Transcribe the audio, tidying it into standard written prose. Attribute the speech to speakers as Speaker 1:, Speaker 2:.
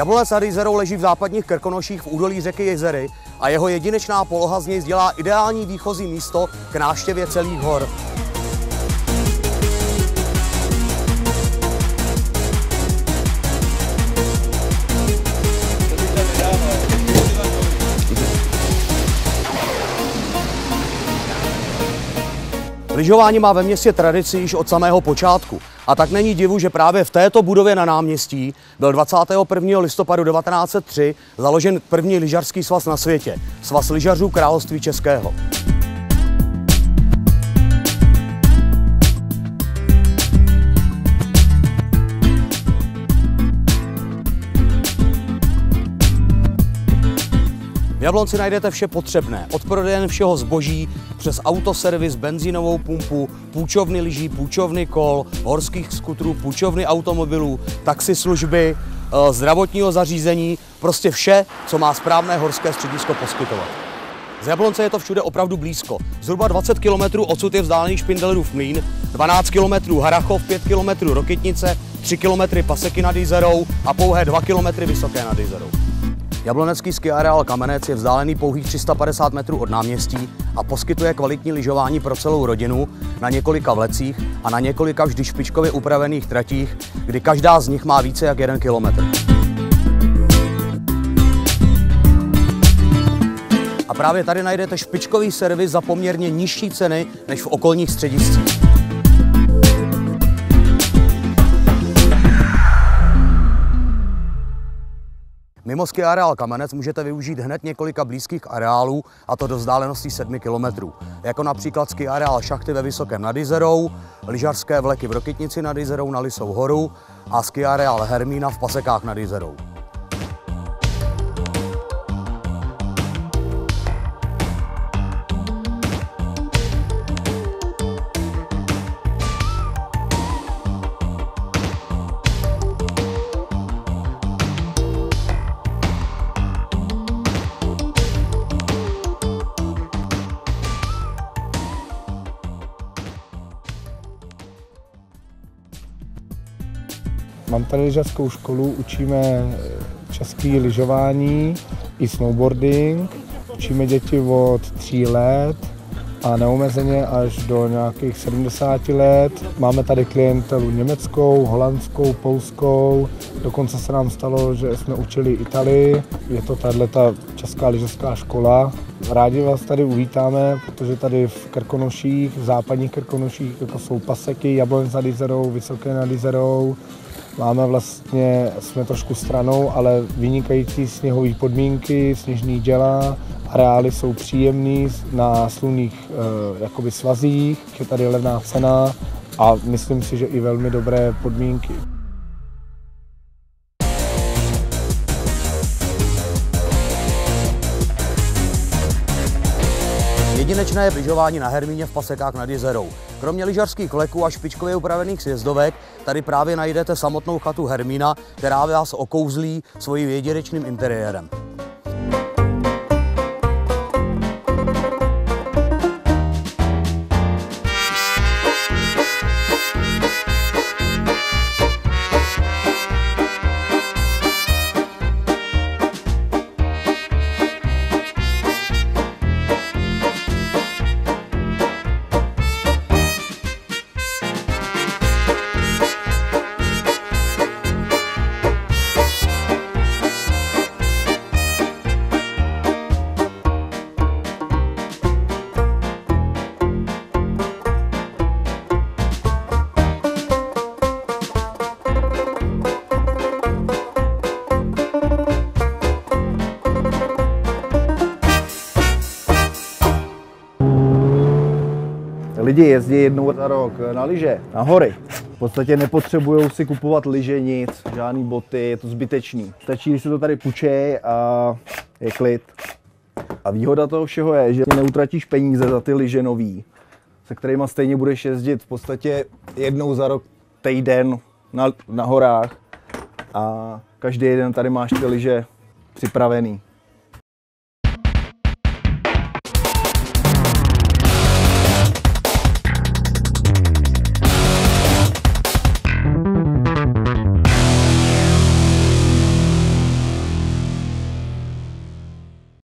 Speaker 1: Jablonec nad Jizerou leží v západních Krkonoších v údolí řeky Jizery a jeho jedinečná poloha z něj dělá ideální výchozí místo k návštěvě celých hor. Lyžování má ve městě tradici již od samého počátku a tak není divu, že právě v této budově na náměstí byl 21. listopadu 1903 založen první lyžařský svaz na světě, Svaz lyžařů Království Českého. V Jablonci najdete vše potřebné, od prodejen všeho zboží přes autoservis, benzínovou pumpu, půjčovny lyží, půjčovny kol, horských skutrů, půjčovny automobilů, taxislužby, zdravotního zařízení, prostě vše, co má správné horské středisko poskytovat. Z Jablonce je to všude opravdu blízko. Zhruba 20 km odsud je vzdálený Špindlerův mlýn, 12 km Harrachov, 5 km Rokytnice, 3 km Paseky nad Jizerou a pouhé 2 km Vysoké nad Jizerou. Jablonecký ski areál Kamenec je vzdálený pouhých 350 metrů od náměstí a poskytuje kvalitní lyžování pro celou rodinu na několika vlecích a na několika vždy špičkově upravených tratích, kdy každá z nich má více jak 1 kilometr. A právě tady najdete špičkový servis za poměrně nižší ceny než v okolních střediscích. Mimo ski areál Kamenec můžete využít hned několika blízkých areálů, a to do vzdálenosti 7 km. Jako například ski areál Šachty ve Vysokém nad Jizerou, lyžařské vleky v Rokytnici nad Jizerou na Lisou horu a ski areál Hermína v Pasekách nad Jizerou.
Speaker 2: Mám tady lyžařskou školu, učíme české lyžování i snowboarding. Učíme děti od 3 let a neomezeně až do nějakých 70 let. Máme tady klientelu německou, holandskou, polskou. Dokonce se nám stalo, že jsme učili Italii. Je to tato česká lyžařská škola. Rádi vás tady uvítáme, protože tady v Krkonoších, v západních Krkonoších, jako jsou Paseky, Jablonec nad Jizerou, Vysoké nad Jizerou. Jsme trošku stranou, ale vynikající sněhové podmínky, sněžný děla, areály jsou příjemný na slunných svazích, je tady levná cena a myslím si, že i velmi dobré podmínky.
Speaker 1: Jedinečné je lyžování na Hermíně v Pasekách nad Jizerou. Kromě lyžařských vleků a špičkově upravených sjezdovek tady právě najdete samotnou chatu Hermína, která vás okouzlí svým jedinečným interiérem.
Speaker 3: Lidi jezdí jednou za rok na lyže, na hory. V podstatě nepotřebují si kupovat lyže, nic, žádný boty, je to zbytečný. Stačí, když se to tady pučej a je klid. A výhoda toho všeho je, že neutratíš peníze za ty lyže nový, se kterými stejně budeš jezdit v podstatě jednou za rok týden na horách a každý den tady máš ty lyže připravený.